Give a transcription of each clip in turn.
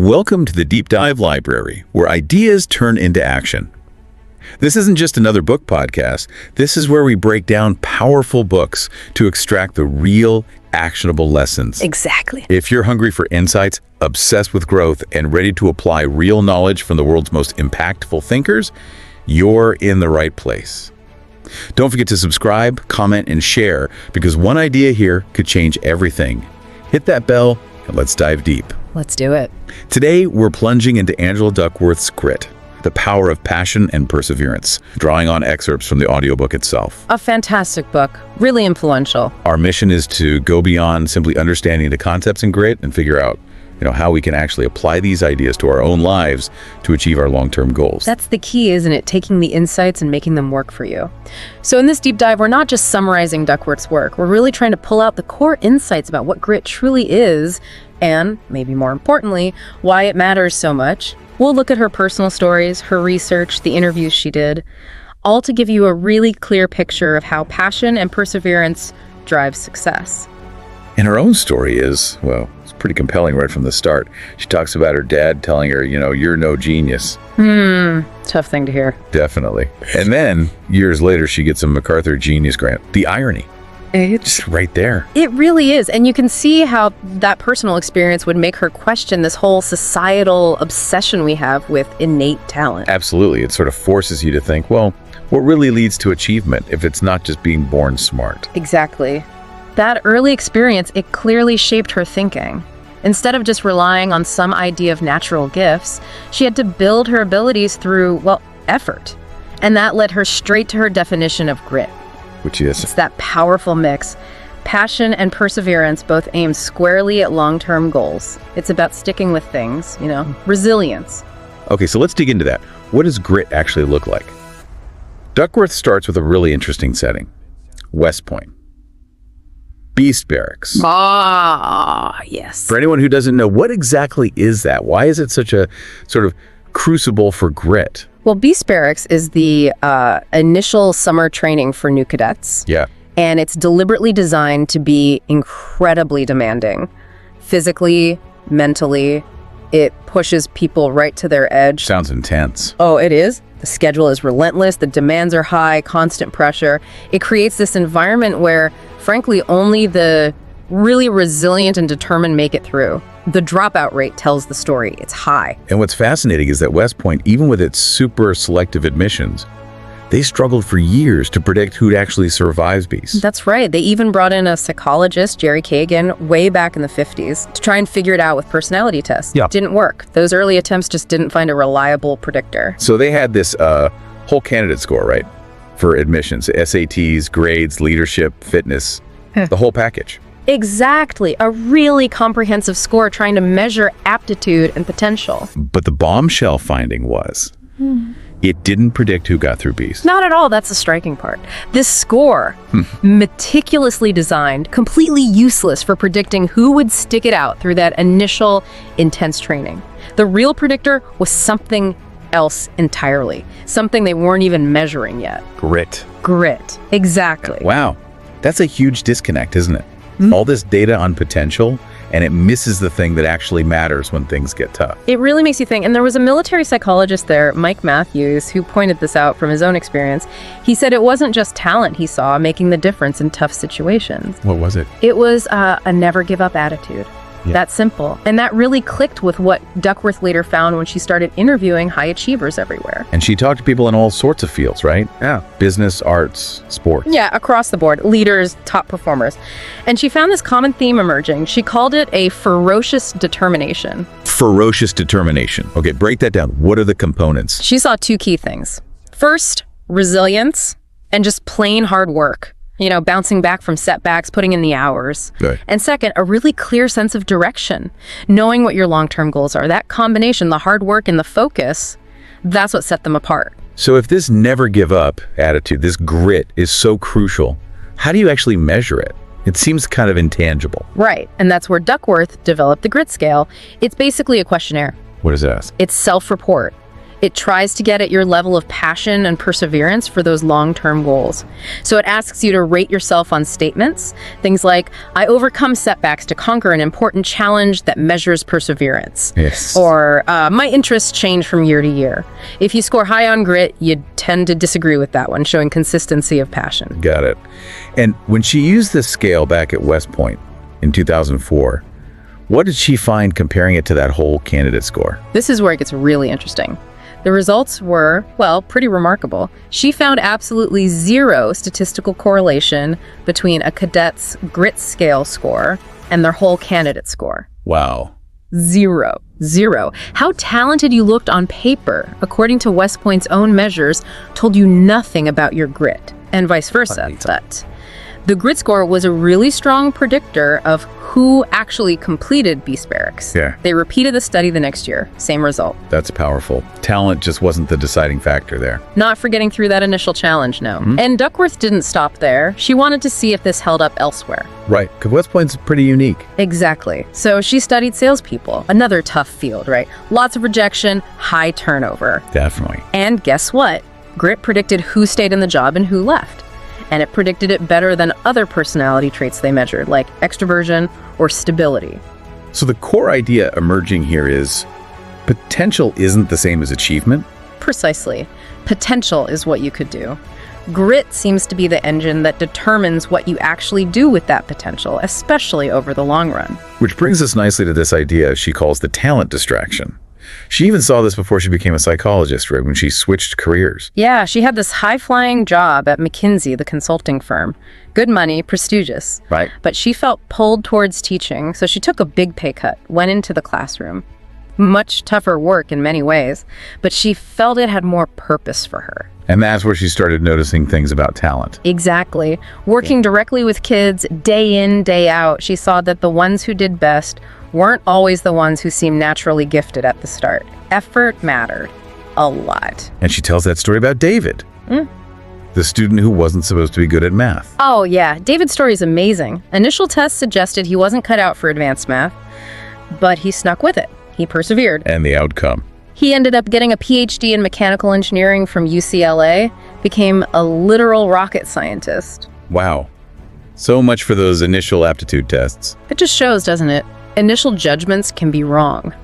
Welcome to the Deep Dive Library, where ideas turn into action. This isn't just another book podcast. This is where we break down powerful books to extract the real, actionable lessons. Exactly. If you're hungry for insights, obsessed with growth, and ready to apply real knowledge from the world's most impactful thinkers, you're in the right place. Don't forget to subscribe, comment, and share, because one idea here could change everything. Hit that bell, and let's dive deep. Let's do it. Today, we're plunging into Angela Duckworth's Grit, The Power of Passion and Perseverance, drawing on excerpts from the audiobook itself. A fantastic book, really influential. Our mission is to go beyond simply understanding the concepts in grit and figure out, how we can actually apply these ideas to our own lives to achieve our long-term goals. That's the key, isn't it? Taking the insights and making them work for you. So in this deep dive, we're not just summarizing Duckworth's work. We're really trying to pull out the core insights about what grit truly is, and, maybe more importantly, why it matters so much. We'll look at her personal stories, her research, the interviews she did, all to give you a really clear picture of how passion and perseverance drive success. And her own story is, it's pretty compelling right from the start. She talks about her dad telling her, you're no genius. Tough thing to hear. Definitely. And then, years later, she gets a MacArthur Genius Grant. The irony. It's right there. It really is. And you can see how that personal experience would make her question this whole societal obsession we have with innate talent. Absolutely. It sort of forces you to think, what really leads to achievement if it's not just being born smart? Exactly. That early experience, it clearly shaped her thinking. Instead of just relying on some idea of natural gifts, she had to build her abilities through, effort. And that led her straight to her definition of grit. Which is? It's that powerful mix. Passion and perseverance both aim squarely at long-term goals. It's about sticking with things, resilience. Okay, so let's dig into that. What does grit actually look like? Duckworth starts with a really interesting setting. West Point. Beast Barracks. Yes. For anyone who doesn't know, what exactly is that? Why is it such a sort of crucible for grit? Well, Beast Barracks is the initial summer training for new cadets. Yeah. And it's deliberately designed to be incredibly demanding. Physically, mentally, it pushes people right to their edge. Sounds intense. Oh, it is. The schedule is relentless. The demands are high, constant pressure. It creates this environment where, frankly, only the really resilient and determined make it through. The dropout rate tells the story. It's high. And what's fascinating is that West Point, even with its super selective admissions, they struggled for years to predict who'd actually survive Beast. That's right. They even brought in a psychologist, Jerry Kagan, way back in the 50s to try and figure it out with personality tests. Yeah. Didn't work. Those early attempts just didn't find a reliable predictor. So they had this whole candidate score, right? For admissions, SATs, grades, leadership, fitness, the whole package. Exactly. A really comprehensive score trying to measure aptitude and potential. But the bombshell finding was, it didn't predict who got through Beast. Not at all. That's the striking part. This score, meticulously designed, completely useless for predicting who would stick it out through that initial intense training. The real predictor was something else entirely. Something they weren't even measuring yet. Grit. Grit. Exactly. Wow. That's a huge disconnect, isn't it? All this data on potential, and it misses the thing that actually matters when things get tough. It really makes you think. And there was a military psychologist there, Mike Matthews, who pointed this out from his own experience. He said it wasn't just talent he saw making the difference in tough situations. What was it? It was a never give up attitude. Yeah. That simple. And that really clicked with what Duckworth later found when she started interviewing high achievers everywhere. And she talked to people in all sorts of fields, right? Yeah. Business, arts, sports. Yeah, across the board. Leaders, top performers. And she found this common theme emerging. She called it a ferocious determination. Ferocious determination. Okay, break that down. What are the components? She saw two key things. First, resilience and just plain hard work. Bouncing back from setbacks, putting in the hours. Right. And second, a really clear sense of direction, knowing what your long-term goals are. That combination, the hard work and the focus, that's what set them apart. So if this never give up attitude, this grit is so crucial, how do you actually measure it? It seems kind of intangible. Right. And that's where Duckworth developed the grit scale. It's basically a questionnaire. What does it ask? It's self-report. It tries to get at your level of passion and perseverance for those long-term goals. So it asks you to rate yourself on statements, things like, I overcome setbacks to conquer an important challenge that measures perseverance. Yes. Or, my interests change from year to year. If you score high on grit, you tend to disagree with that one, showing consistency of passion. Got it. And when she used this scale back at West Point in 2004, what did she find comparing it to that whole candidate score? This is where it gets really interesting. The results were, well, pretty remarkable. She found absolutely zero statistical correlation between a cadet's grit scale score and their whole candidate score. Wow. Zero. How talented you looked on paper, according to West Point's own measures, told you nothing about your grit, and vice versa. But the grit score was a really strong predictor of who actually completed Beast Barracks. Yeah. They repeated the study the next year. Same result. That's powerful. Talent just wasn't the deciding factor there. Not for getting through that initial challenge, no. And Duckworth didn't stop there. She wanted to see if this held up elsewhere. Right, because West Point's pretty unique. Exactly. So she studied salespeople, another tough field, right? Lots of rejection, high turnover. Definitely. And guess what? Grit predicted who stayed in the job and who left. And it predicted it better than other personality traits they measured, like extroversion or stability. So the core idea emerging here is potential isn't the same as achievement? Precisely. Potential is what you could do. Grit seems to be the engine that determines what you actually do with that potential, especially over the long run. Which brings us nicely to this idea she calls the talent distraction. She even saw this before she became a psychologist, right, when she switched careers. Yeah, she had this high-flying job at McKinsey, the consulting firm. Good money, prestigious. Right. But she felt pulled towards teaching, so she took a big pay cut, went into the classroom. Much tougher work in many ways, but she felt it had more purpose for her. And that's where she started noticing things about talent. Exactly. Working directly with kids, day in, day out, she saw that the ones who did best weren't always the ones who seemed naturally gifted at the start. Effort mattered a lot. And she tells that story about David, the student who wasn't supposed to be good at math. Oh yeah, David's story is amazing. Initial tests suggested he wasn't cut out for advanced math, but he snuck with it. He persevered. And the outcome. He ended up getting a PhD in mechanical engineering from UCLA, became a literal rocket scientist. Wow. So much for those initial aptitude tests. It just shows, doesn't it? Initial judgments can be wrong.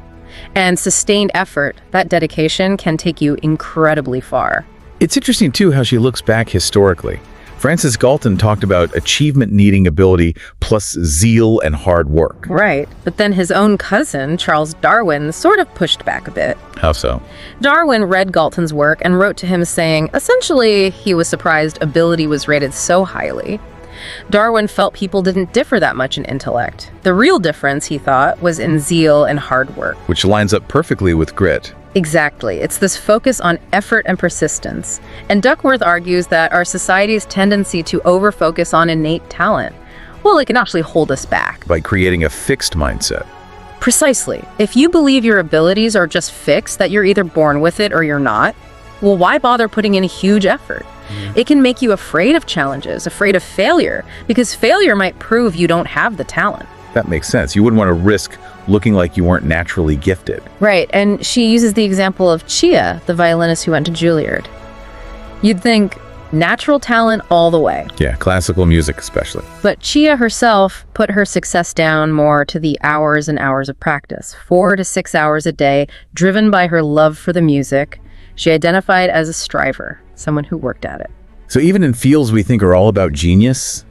And sustained effort, that dedication, can take you incredibly far. It's interesting, too, how she looks back historically. Francis Galton talked about achievement needing ability plus zeal and hard work. Right. But then his own cousin, Charles Darwin, sort of pushed back a bit. How so? Darwin read Galton's work and wrote to him saying, essentially, he was surprised ability was rated so highly. Darwin felt people didn't differ that much in intellect. The real difference, he thought, was in zeal and hard work. Which lines up perfectly with grit. Exactly. It's this focus on effort and persistence. And Duckworth argues that our society's tendency to over-focus on innate talent, well, it can actually hold us back. By creating a fixed mindset. Precisely. If you believe your abilities are just fixed, that you're either born with it or you're not, well, why bother putting in a huge effort? It can make you afraid of challenges, afraid of failure, because failure might prove you don't have the talent. That makes sense. You wouldn't want to risk looking like you weren't naturally gifted. Right, and she uses the example of Chia, the violinist who went to Juilliard. You'd think natural talent all the way. Yeah, classical music especially. But Chia herself put her success down more to the hours and hours of practice, 4 to 6 hours a day, driven by her love for the music. She identified as a striver, someone who worked at it. So even in fields we think are all about genius,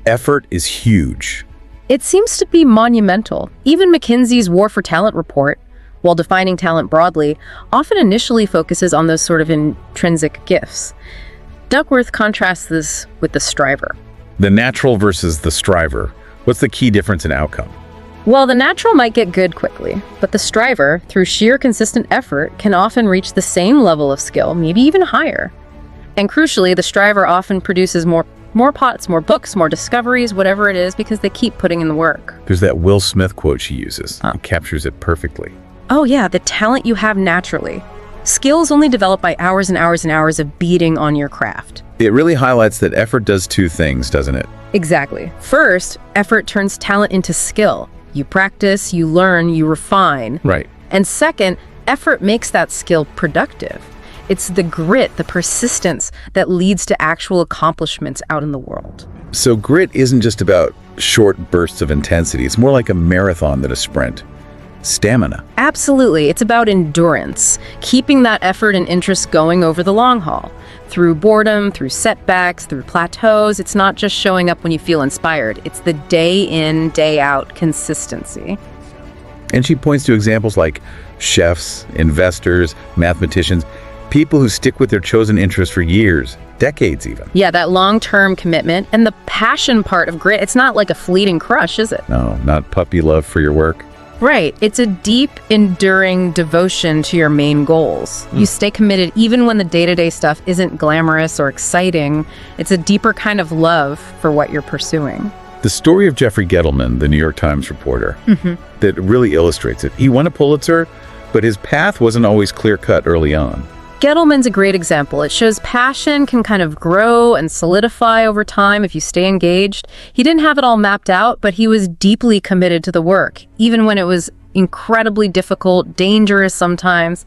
effort is huge. It seems to be monumental. Even McKinsey's War for Talent report, while defining talent broadly, often initially focuses on those sort of intrinsic gifts. Duckworth contrasts this with the striver. The natural versus the striver. What's the key difference in outcome? Well, the natural might get good quickly, but the striver, through sheer consistent effort, can often reach the same level of skill, maybe even higher. And crucially, the striver often produces more pots, more books, more discoveries, whatever it is, because they keep putting in the work. There's that Will Smith quote she uses. It captures it perfectly. Oh yeah, the talent you have naturally. Skills only develop by hours and hours and hours of beating on your craft. It really highlights that effort does two things, doesn't it? Exactly. First, effort turns talent into skill. You practice, you learn, you refine. Right. And second, effort makes that skill productive. It's the grit, the persistence that leads to actual accomplishments out in the world. So grit isn't just about short bursts of intensity. It's more like a marathon than a sprint. Stamina. Absolutely. It's about endurance, keeping that effort and interest going over the long haul. Through boredom, through setbacks, through plateaus. It's not just showing up when you feel inspired. It's the day in, day out consistency. And she points to examples like chefs, investors, mathematicians, people who stick with their chosen interest for years, decades even. Yeah, that long-term commitment and the passion part of grit, it's not like a fleeting crush, is it? No, not puppy love for your work. Right. It's a deep, enduring devotion to your main goals. You stay committed even when the day-to-day stuff isn't glamorous or exciting. It's a deeper kind of love for what you're pursuing. The story of Jeffrey Gettleman, the New York Times reporter, that really illustrates it. He won a Pulitzer, but his path wasn't always clear-cut early on. Gettleman's a great example. It shows passion can kind of grow and solidify over time if you stay engaged. He didn't have it all mapped out, but he was deeply committed to the work, even when it was incredibly difficult, dangerous sometimes.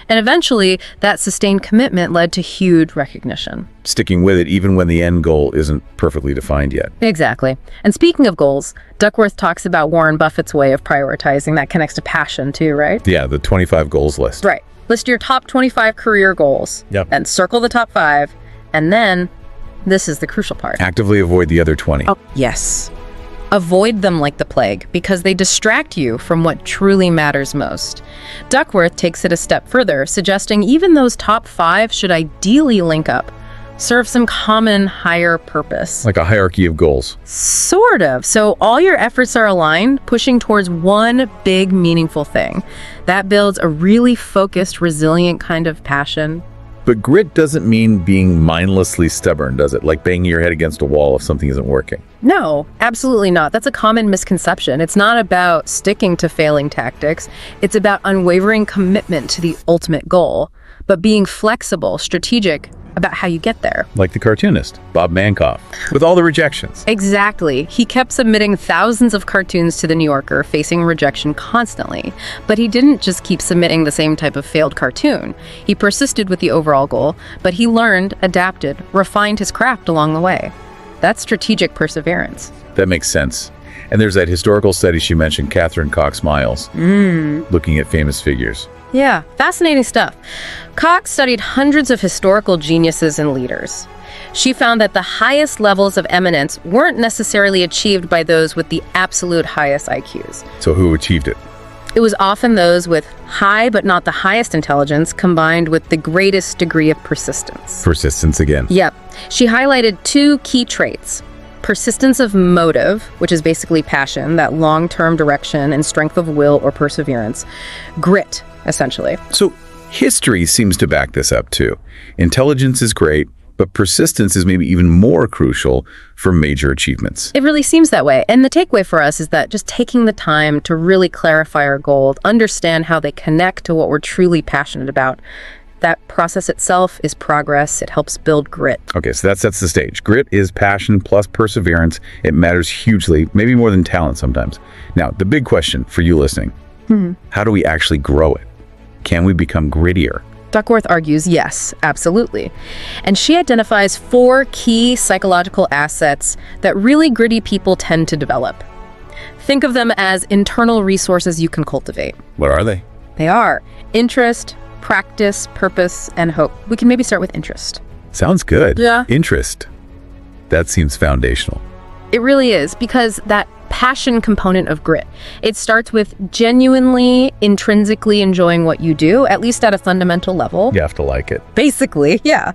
And eventually, that sustained commitment led to huge recognition. Sticking with it even when the end goal isn't perfectly defined yet. Exactly. And speaking of goals, Duckworth talks about Warren Buffett's way of prioritizing that connects to passion too, right? Yeah, the 25 goals list. Right. List your top 25 career goals. Yep. And circle the top 5. And then, this is the crucial part. Actively avoid the other 20. Oh, yes. Avoid them like the plague because they distract you from what truly matters most. Duckworth takes it a step further, suggesting even those top 5 should ideally link up, serve some common higher purpose. Like a hierarchy of goals. Sort of. So all your efforts are aligned, pushing towards one big, meaningful thing. That builds a really focused, resilient kind of passion. But grit doesn't mean being mindlessly stubborn, does it? Like banging your head against a wall if something isn't working. No, absolutely not. That's a common misconception. It's not about sticking to failing tactics. It's about unwavering commitment to the ultimate goal, but being flexible, strategic about how you get there. Like the cartoonist, Bob Mankoff, with all the rejections. Exactly. He kept submitting thousands of cartoons to The New Yorker, facing rejection constantly. But he didn't just keep submitting the same type of failed cartoon. He persisted with the overall goal, but he learned, adapted, refined his craft along the way. That's strategic perseverance. That makes sense. And there's that historical study she mentioned, Catherine Cox Miles, looking at famous figures. Yeah, fascinating stuff. Cox studied hundreds of historical geniuses and leaders. She found that the highest levels of eminence weren't necessarily achieved by those with the absolute highest IQs. So who achieved it? It was often those with high but not the highest intelligence combined with the greatest degree of persistence. Persistence again. Yep. She highlighted 2 key traits. Persistence of motive, which is basically passion, that long-term direction and strength of will or perseverance. Grit, essentially. So history seems to back this up too. Intelligence is great, but persistence is maybe even more crucial for major achievements. It really seems that way. And the takeaway for us is that just taking the time to really clarify our goals, understand how they connect to what we're truly passionate about, that process itself is progress. It helps build grit. Okay, so that sets the stage. Grit is passion plus perseverance. It matters hugely, maybe more than talent sometimes. Now, the big question for you listening, how do we actually grow it? Can we become grittier? Duckworth argues yes, absolutely. And she identifies 4 key psychological assets that really gritty people tend to develop. Think of them as internal resources you can cultivate. What are they? They are interest, practice, purpose, and hope. We can maybe start with interest. Sounds good. Yeah. Interest. That seems foundational. It really is, because that passion component of grit, it starts with genuinely, intrinsically enjoying what you do, at least at a fundamental level. You have to like it. Basically, yeah.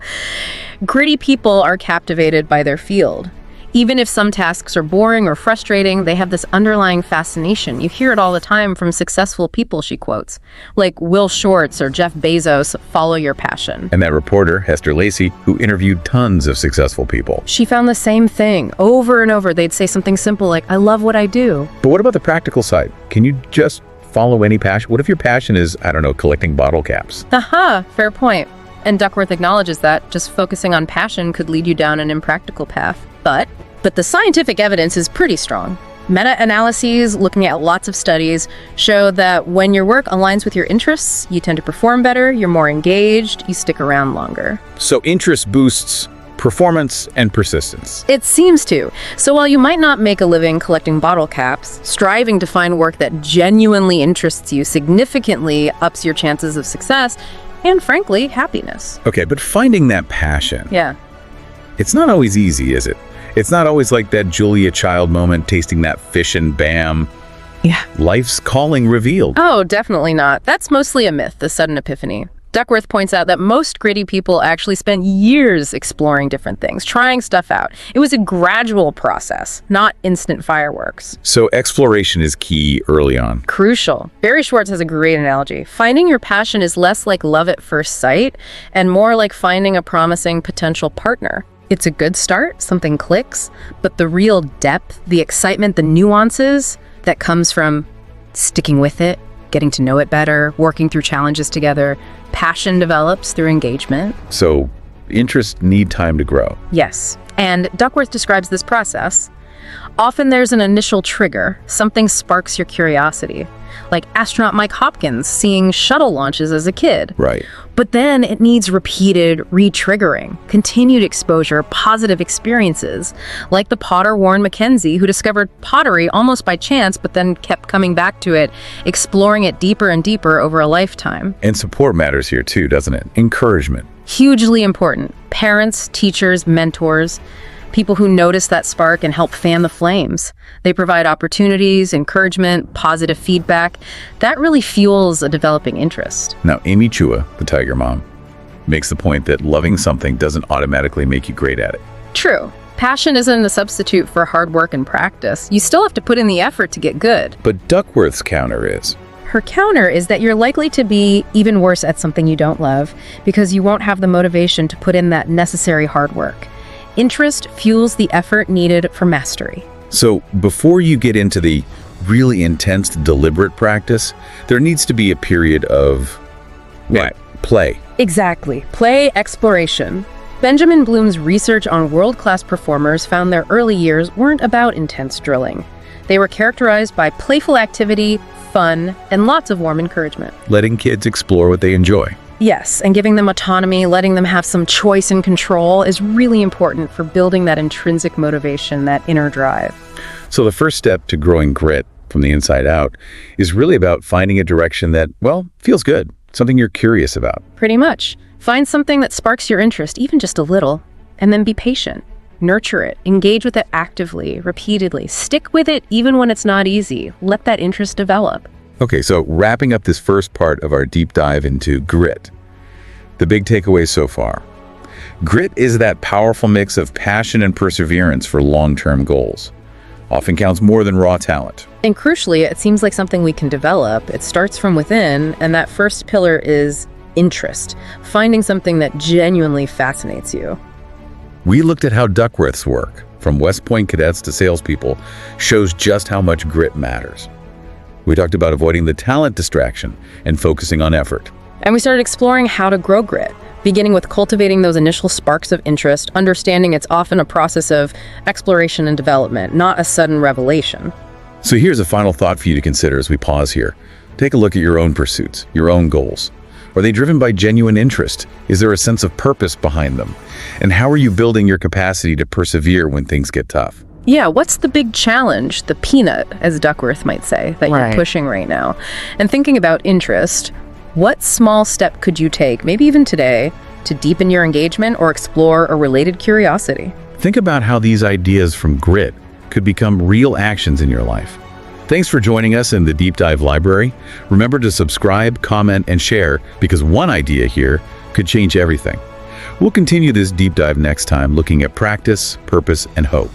Gritty people are captivated by their field. Even if some tasks are boring or frustrating, they have this underlying fascination. You hear it all the time from successful people, she quotes. Like Will Shortz or Jeff Bezos, follow your passion. And that reporter, Hester Lacey, who interviewed tons of successful people. She found the same thing. Over and over, they'd say something simple like, I love what I do. But what about the practical side? Can you just follow any passion? What if your passion is, I don't know, collecting bottle caps? Aha, fair point. And Duckworth acknowledges that just focusing on passion could lead you down an impractical path. But the scientific evidence is pretty strong. Meta-analyses, looking at lots of studies, show that when your work aligns with your interests, you tend to perform better, you're more engaged, you stick around longer. So interest boosts performance and persistence. It seems to. So while you might not make a living collecting bottle caps, striving to find work that genuinely interests you significantly ups your chances of success and, frankly, happiness. Okay, but finding that passion. Yeah. It's not always easy, is it? It's not always like that Julia Child moment, tasting that fish and bam. Yeah. Life's calling revealed. Oh, definitely not. That's mostly a myth, the sudden epiphany. Duckworth points out that most gritty people actually spent years exploring different things, trying stuff out. It was a gradual process, not instant fireworks. So exploration is key early on. Crucial. Barry Schwartz has a great analogy. Finding your passion is less like love at first sight and more like finding a promising potential partner. It's a good start, something clicks, but the real depth, the excitement, the nuances that comes from sticking with it, getting to know it better, working through challenges together, passion develops through engagement. So interests need time to grow. Yes, and Duckworth describes this process. Often there's an initial trigger, something sparks your curiosity, like astronaut Mike Hopkins seeing shuttle launches as a kid. Right. But then it needs repeated re-triggering, continued exposure, positive experiences, like the potter Warren Mackenzie, who discovered pottery almost by chance, but then kept coming back to it, exploring it deeper and deeper over a lifetime. And support matters here too, doesn't it? Encouragement. Hugely important. Parents, teachers, mentors, people who notice that spark and help fan the flames. They provide opportunities, encouragement, positive feedback. That really fuels a developing interest. Now, Amy Chua, the Tiger Mom, makes the point that loving something doesn't automatically make you great at it. True. Passion isn't a substitute for hard work and practice. You still have to put in the effort to get good. But Duckworth's counter is, Her counter is that you're likely to be even worse at something you don't love because you won't have the motivation to put in that necessary hard work. Interest fuels the effort needed for mastery. so before you get into the really intense, deliberate practice, there needs to be a period of play. Exactly. Play, exploration. Benjamin Bloom's research on world-class performers found their early years weren't about intense drilling. They were characterized by playful activity, fun, and lots of warm encouragement. Letting kids explore what they enjoy. Yes, and giving them autonomy, letting them have some choice and control is really important for building that intrinsic motivation, that inner drive. So the first step to growing grit from the inside out is really about finding a direction that, well, feels good, something you're curious about. Pretty much. Find something that sparks your interest, even just a little, and then be patient. Nurture it. Engage with it actively, repeatedly. Stick with it even when it's not easy. Let that interest develop. Okay, so wrapping up this first part of our deep dive into grit, the big takeaways so far. Grit is that powerful mix of passion and perseverance for long-term goals. Often counts more than raw talent. And crucially, it seems like something we can develop. It starts from within, and that first pillar is interest. Finding something that genuinely fascinates you. We looked at how Duckworth's work, from West Point cadets to salespeople, shows just how much grit matters. We talked about avoiding the talent distraction and focusing on effort. And we started exploring how to grow grit, beginning with cultivating those initial sparks of interest, understanding it's often a process of exploration and development, not a sudden revelation. So here's a final thought for you to consider as we pause here. Take a look at your own pursuits, your own goals. Are they driven by genuine interest? Is there a sense of purpose behind them? And how are you building your capacity to persevere when things get tough? Yeah, what's the big challenge, the peanut, as Duckworth might say, that you're pushing right now? And thinking about interest, what small step could you take, maybe even today, to deepen your engagement or explore a related curiosity? Think about how these ideas from grit could become real actions in your life. Thanks for joining us in the Deep Dive Library. Remember to subscribe, comment, and share, because one idea here could change everything. We'll continue this deep dive next time, looking at practice, purpose, and hope.